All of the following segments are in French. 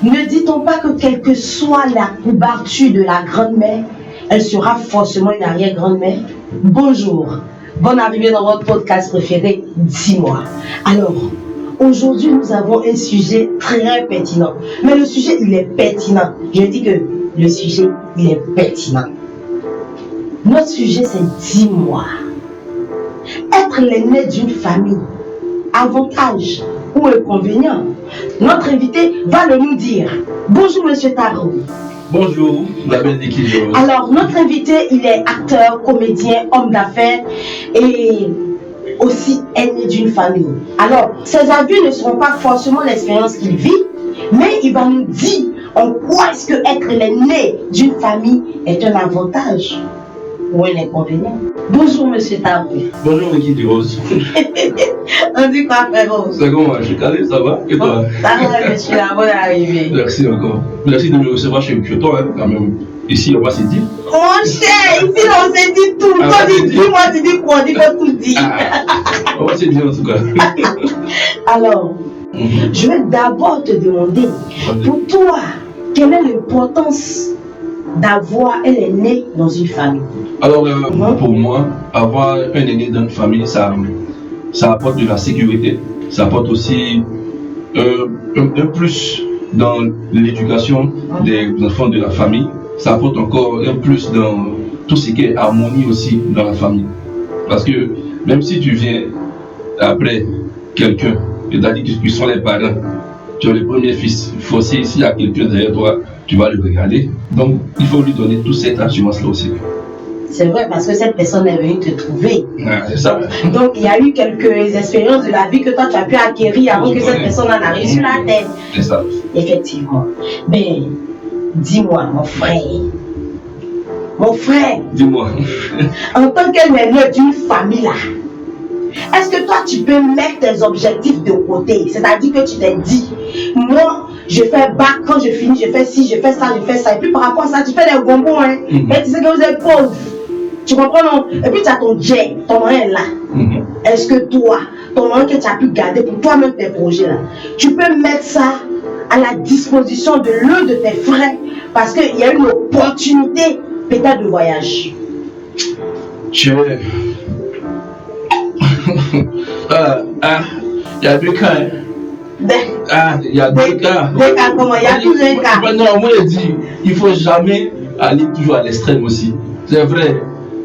Ne dit-on pas que quelle que soit la couverture de la grand-mère, elle sera forcément une arrière-grand-mère? Bonjour, bonne arrivée dans votre podcast préféré, Dis-moi. Alors, aujourd'hui, nous avons un sujet très pertinent. Mais le sujet, il est pertinent. Je dis que le sujet, il est pertinent. Notre sujet, c'est Dis-moi. Être l'aîné d'une famille, avantage ou inconvénient? Notre invité va le nous dire. Bonjour, monsieur Tarot. Bonjour, la belle équipe. Alors, notre invité, il est acteur, comédien, homme d'affaires et aussi aîné d'une famille. Alors, ses avis ne seront pas forcément l'expérience qu'il vit, mais il va nous dire en quoi est-ce que être l'aîné d'une famille est un avantage ou un inconvénient. Bonjour, monsieur Tarou. Bonjour, l'équipe de Rose. On dit quoi, frère Rose? C'est comment, je suis calé, ça va? Et toi? Ça va, monsieur, bonne arrivée. Merci encore. Merci de me recevoir chez toi, hein, quand même. Ici, on va se dire. Mon cher, ici, on s'est dit tout. Toi, dis-moi, tu dis quoi? On dit qu'on tout dit. On va se dire en tout cas. Alors, je vais d'abord te demander, pour toi, quelle est l'importance d'avoir un aîné dans une famille? Alors, pour moi, avoir un aîné dans une famille, ça apporte de la sécurité. Ça apporte aussi un plus dans l'éducation des enfants de la famille. Ça apporte encore un plus dans tout ce qui est harmonie aussi dans la famille. Parce que même si tu viens après quelqu'un, c'est-à-dire qu'ils sont les parents, tu es le premier fils, forcé s'il y a quelqu'un derrière toi, tu vas le regarder. Donc, il faut lui donner toute cette assurance-là aussi. C'est vrai, parce que cette personne est venue te trouver. Ah, c'est ça. Donc, il y a eu quelques expériences de la vie que toi, tu as pu acquérir avant que cette personne en arrive sur la tête. C'est ça. Effectivement. Mais, dis-moi, mon frère. Mon frère. Dis-moi. En tant qu'aîné d'une famille là, est-ce que toi, tu peux mettre tes objectifs de côté? C'est-à-dire que tu t'es dit, moi, je fais bac, quand je finis, je fais ci, je fais ça, je fais ça. Et puis par rapport à ça, tu fais des bonbons, hein. Et tu sais que vous êtes pauvres. Tu comprends, non? Et puis tu as ton jet, ton moyen là. Est-ce que toi, ton moyen que tu as pu garder pour toi-même tes projets là, tu peux mettre ça à la disposition de l'un de tes frères parce qu'il y a une opportunité peut-être de voyage? Il y a deux cas. Il y a deux cas. Deux cas comment? Il y a toujours un cas. Non, moi je dis, il ne faut jamais aller toujours à l'extrême aussi. C'est vrai,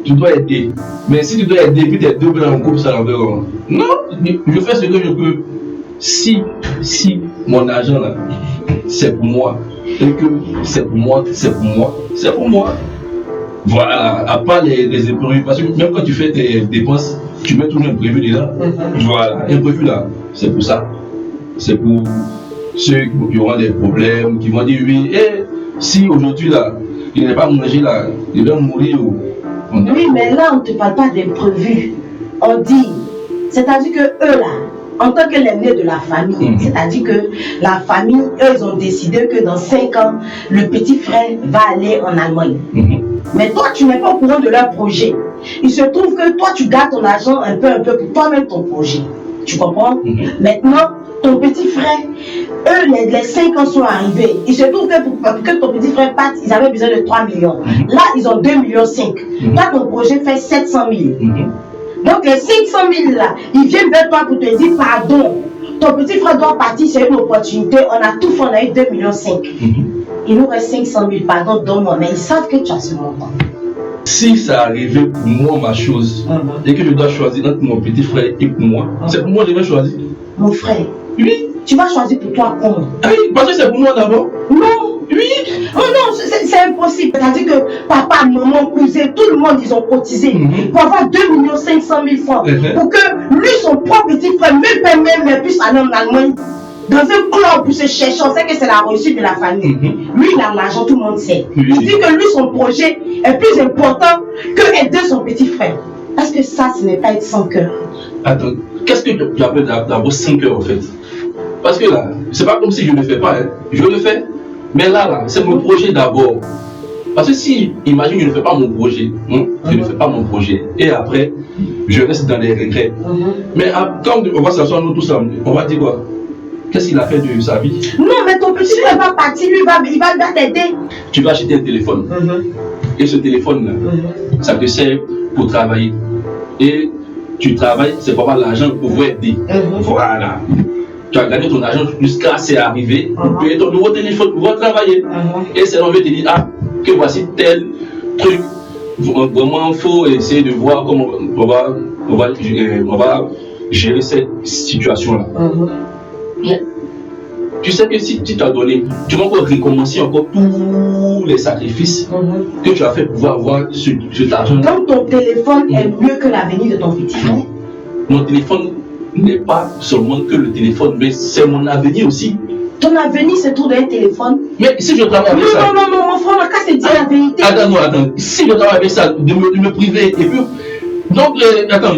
tu dois aider. Mais si tu dois aider, puis tes deux bras en couple, ça l'enverra. Non, je fais ce que je peux. Si mon argent là, c'est pour moi, et que c'est pour moi, c'est pour moi. Voilà, à part les imprévus, parce que même quand tu fais tes dépenses, tu mets toujours un prévu déjà. Voilà, un prévu là, c'est pour ça. C'est pour ceux qui auront des problèmes, qui vont dire oui, si aujourd'hui là, il n'est pas mangé là, il va mourir. Oui, mais là, on ne te parle pas d'imprévus. On dit, c'est-à-dire que eux là, en tant que l'aîné de la famille, c'est-à-dire que la famille, eux, ils ont décidé que dans 5 ans, le petit frère va aller en Allemagne. Mais toi, tu n'es pas au courant de leur projet. Il se trouve que toi, tu gardes ton argent un peu pour toi-même ton projet. Tu comprends? Maintenant, ton petit frère, eux, les 5 ans sont arrivés. Il se trouve que pour que ton petit frère parte, ils avaient besoin de 3 millions. Là, ils ont 2,5 millions. Toi, ton projet fait 700 000. Donc, les 500 000 là, ils viennent vers toi pour te dire pardon. Ton petit frère doit partir, c'est une opportunité. On a tout fait, on a eu 2,5 millions. Il nous reste 500 000, pardon, donne-moi. Mais ils savent que tu as ce montant. Si ça arrivait pour moi, ma chose, et que je dois choisir entre mon petit frère et pour moi, c'est pour moi que je vais choisir. Mon frère, oui. Tu vas choisir pour toi comment? Oui, parce que c'est pour moi d'abord. Non. Oui. Oh non, c'est impossible. C'est-à-dire que papa, maman, cousin, tout le monde, ils ont cotisé pour avoir 2 500 000 francs. Pour que lui, son propre petit frère, même père, même puisse aller en Allemagne. Dans un club pour se chercher, on sait que c'est la réussite de la famille. Lui, il a l'argent, tout le monde sait. Il dit que lui, son projet est plus important que aider son petit frère. Est-ce que ça, ce n'est pas être sans cœur? Attends, qu'est-ce que tu appelles d'abord sans cœur en fait? Parce que là, c'est pas comme si je ne le fais pas, hein. Je le fais. Mais là, c'est mon projet d'abord. Parce que si, imagine, je ne fais pas mon projet, je ne fais pas mon projet, et après, je reste dans les regrets. Mais quand on va s'asseoir nous tous, on va dire quoi? Qu'est-ce qu'il a fait de sa vie? Non, mais ton petit frère va partir, lui, il va t'aider. Tu vas acheter un téléphone. Et ce téléphone-là, ça te sert pour travailler. Et tu travailles, c'est pas mal l'argent pour pouvoir aider. Voilà. Tu as gagné ton argent jusqu'à c'est arrivé pour payer ton nouveau téléphone pour pouvoir travailler. Et c'est là on veut te dire, ah, que voici tel truc. Vraiment, il faut essayer de voir comment on va gérer cette situation-là. Tu sais que si tu t'as donné, tu vas encore recommencer encore tous les sacrifices que tu as fait pour pouvoir avoir cet argent. Donc ton téléphone est mieux que l'avenir de ton petit frère. Mon téléphone n'est pas seulement que le téléphone, mais c'est mon avenir aussi. Ton avenir c'est tout d'un téléphone. Mais si je travaille avec ça. Non, mon frère, on n'a qu'à se dire la vérité. Attends. Si je travaille avec ça, de me priver, et puis. Donc, attends.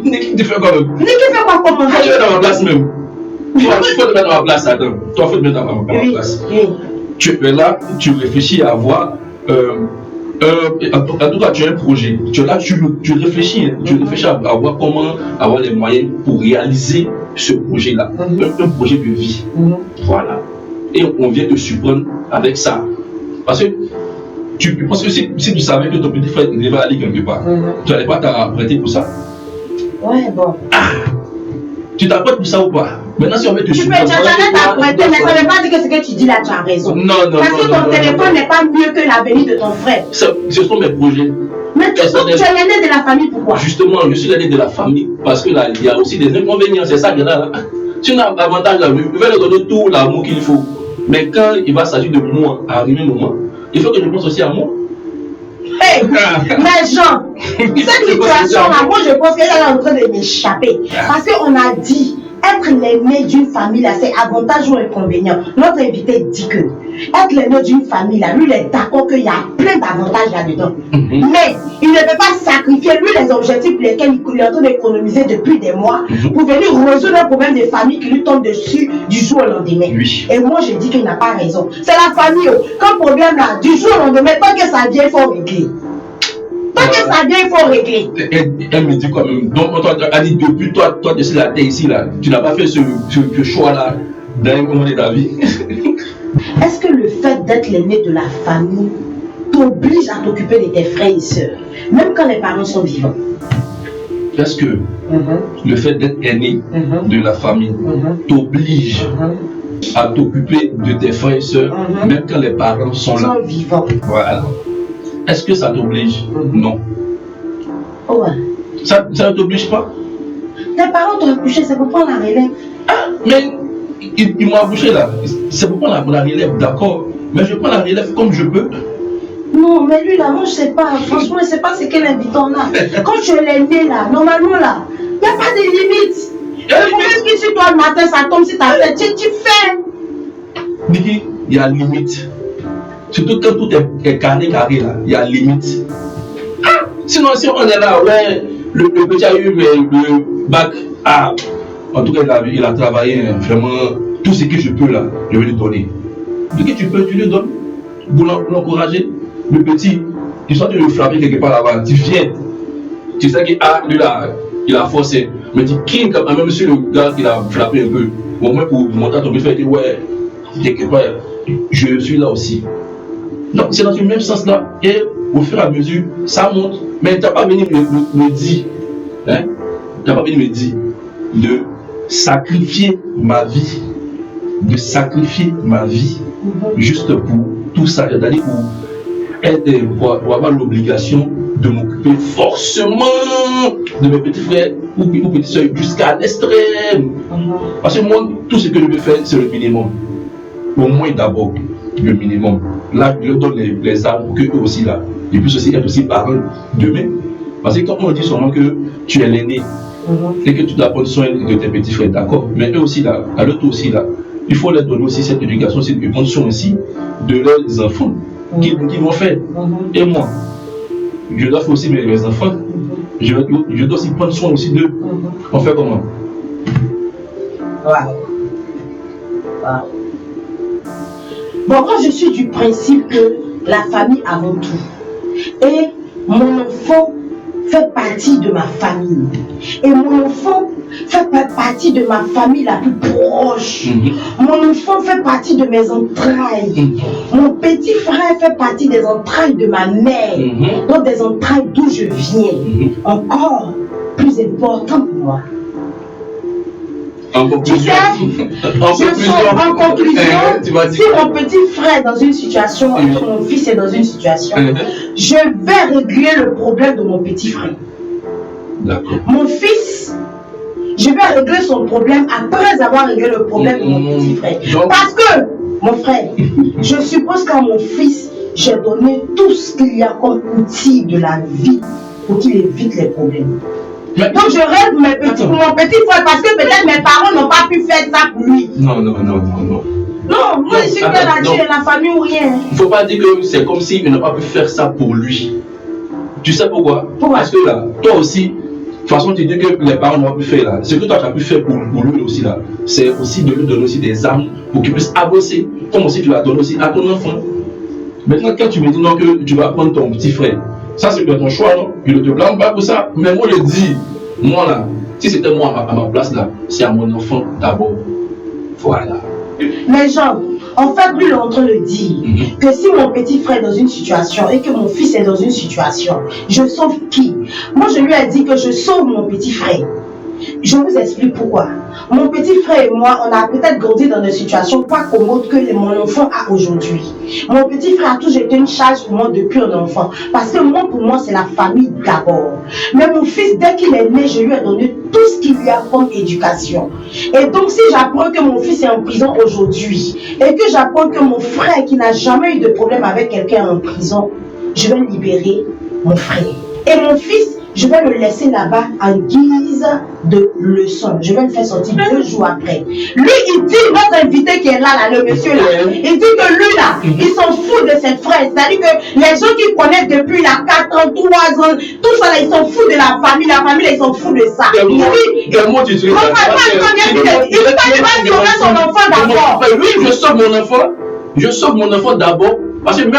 Niki, tu fais quoi même? Niki fait quoi comme moi? Tu es dans ma place même. Il faut te mettre dans ma place, attends. Toi, il faut te mettre dans ma place. Tu es là, tu réfléchis à avoir. En tout cas, tu as un projet. Tu es là, tu réfléchis. Tu réfléchis à voir comment avoir les moyens pour réaliser ce projet-là. Un projet de vie. Voilà. Et on vient te surprendre avec ça. Parce que tu penses que si tu savais que ton petit frère devait aller quelque part, tu n'allais pas t'apprêter pour ça. Ouais, bon. Tu t'apprêtes pour ça ou pas? Maintenant, si on met te surprendre. Tu peux t'apprêter, mais ça ne veut pas dire que ce que tu dis là, tu as raison. Non. Parce que ton téléphone n'est pas mieux que l'avenir de ton frère. Ce sont mes projets. Mais tu es l'aîné de la famille, pourquoi? Justement, je suis l'aîné de la famille parce que là, il y a aussi des inconvénients. C'est ça qu'il y a là. Si on a l'avantage, je vais leur donner tout l'amour qu'il faut. Mais quand il va s'agir de moi, à un moment, il faut que je pense aussi à moi. Hey, mais Jean, cette situation-là, moi je pense qu'elle est en train de m'échapper. Parce qu'on a dit, être l'aîné d'une famille, là, c'est avantage ou inconvénient. Notre invité dit que être l'aîné d'une famille, là, lui, il est d'accord qu'il y a plein d'avantages là-dedans. Mais il ne peut pas sacrifier, lui, les objectifs pour lesquels il est en train d'économiser depuis des mois pour venir résoudre un problème de famille qui lui tombe dessus du jour au lendemain. Et moi, je dis qu'il n'a pas raison. C'est la famille. Quand le problème là, du jour au lendemain, tant que ça vient, il faut régler. Tant que ça vient, il faut régler. Elle me dit quand même. Donc, elle dit depuis toi, de la terre ici, là, tu n'as pas fait ce choix-là dans un moment de ta vie. Est-ce que le fait d'être l'aîné de la famille t'oblige à t'occuper de tes frères et sœurs, même quand les parents sont vivants? Est-ce que le fait d'être aîné de la famille t'oblige à t'occuper de tes frères et sœurs, même quand les parents sont là? Vivants. Voilà. Est-ce que ça t'oblige? Non. Oh ouais. Ça ne t'oblige pas? Tes parents t'ont accouché, c'est pour prendre la relève. Ah, mais ils m'ont accouché là. C'est pour prendre la relève, d'accord. Mais je prends la relève comme je peux. Non, mais lui là, moi je sais pas. Franchement, je sais pas c'est quel invitant là. Quand tu es l'aîné là, normalement là, il n'y a pas de limite. Même que si toi le matin ça tombe, si t'as fait, tu fais. Niki, il y a limite. Surtout quand tout est carré là, il y a limite. Ah, sinon, si on est là, ouais, le petit a eu le bac. Ah, en tout cas, il a travaillé vraiment tout ce que je peux là, je vais lui donner. Ce que tu peux, tu lui donnes pour l'encourager. Le petit, il soit de le frapper quelque part là-bas, tu viens. Tu sais que lui là, il a forcé. Mais tu cries quand même si le gars il a frappé un peu. Au moins pour montrer à ton petit frère que ouais, quelque part, je suis là aussi. Donc c'est dans le même sens là. Et au fur et à mesure, ça monte. Mais tu n'as pas venu me dire, hein? Tu n'as pas venu me dire de sacrifier ma vie. De sacrifier ma vie juste pour tout ça. C'est-à-dire pour avoir l'obligation de m'occuper forcément de mes petits frères ou petites soeurs jusqu'à l'extrême. Parce que moi, tout ce que je veux faire, c'est le minimum. Au moins d'abord, le minimum. Là, je leur donne les armes pour qu'eux aussi là, et puis aussi être aussi parents demain. Parce que quand on dit seulement que tu es l'aîné et que tu dois prendre soin de tes petits frères, d'accord, mais eux aussi là, à l'autre aussi là, il faut leur donner aussi cette éducation, c'est de prendre soin aussi de leurs enfants qu'ils vont faire. Et moi, je dois faire aussi mes enfants, je dois aussi prendre soin aussi d'eux. On fait comment? Bon, moi je suis du principe que la famille avant tout. Et mon enfant fait partie de ma famille. Et mon enfant fait partie de ma famille la plus proche. Mon enfant fait partie de mes entrailles. Mon petit frère fait partie des entrailles de ma mère. Donc des entrailles d'où je viens. Encore plus important pour moi. En conclusion, en conclusion, si mon petit frère est dans une situation et que mon fils est dans une situation, je vais régler le problème de mon petit frère. Mon fils, je vais régler son problème après avoir réglé le problème de mon petit frère. Parce que, mon frère, je suppose qu'à mon fils, j'ai donné tout ce qu'il y a comme outil de la vie pour qu'il évite les problèmes. Donc je règle mon petit frère parce que peut-être mes parents n'ont pas pu faire ça pour lui. Non. Non, moi je suis que la famille ou rien. Il ne faut pas dire que c'est comme s'il n'a pas pu faire ça pour lui. Tu sais pourquoi? Parce que là, toi aussi, de toute façon tu dis que les parents n'ont pas pu faire là. Ce que toi tu as pu faire pour lui aussi là, c'est aussi de lui donner aussi des armes pour qu'il puisse avancer. Comme aussi tu l'as donné aussi à ton enfant. Maintenant quand tu me dis non que tu vas prendre ton petit frère, ça c'est ton choix, non? Je ne te blâme pas pour ça, mais moi je dis, moi là, si c'était moi à ma place là, c'est à mon enfant d'abord. Voilà. Mais Jean, en fait, lui, il est en train de dire que si mon petit frère est dans une situation et que mon fils est dans une situation, je sauve qui? Moi, je lui ai dit que je sauve mon petit frère. Je vous explique pourquoi. Mon petit frère et moi, on a peut-être grandi dans des situations pas commodes que mon enfant a aujourd'hui. Mon petit frère a toujours été une charge pour moi depuis un enfant. Parce que moi, pour moi, c'est la famille d'abord. Mais mon fils, dès qu'il est né, je lui ai donné tout ce qu'il y a comme éducation. Et donc, si j'apprends que mon fils est en prison aujourd'hui, et que j'apprends que mon frère, qui n'a jamais eu de problème avec quelqu'un en prison, je vais libérer mon frère. Et mon fils, je vais le laisser là-bas en guise de leçon. Je vais le faire sortir 2 jours après. Lui, il dit, notre invité qui est là, le monsieur là, il dit que lui là, il s'en fout de cette frère. C'est-à-dire que les gens qui connaissent depuis là, 4 ans, 3 ans, tout ça là, ils s'en foutent de la famille là, ils s'en foutent de ça. Il dit, quel mot tu utilises? il dit pas qu'il va sauver son enfant d'abord. Oui, je sauve mon enfant. Je sauve mon enfant d'abord. Parce que même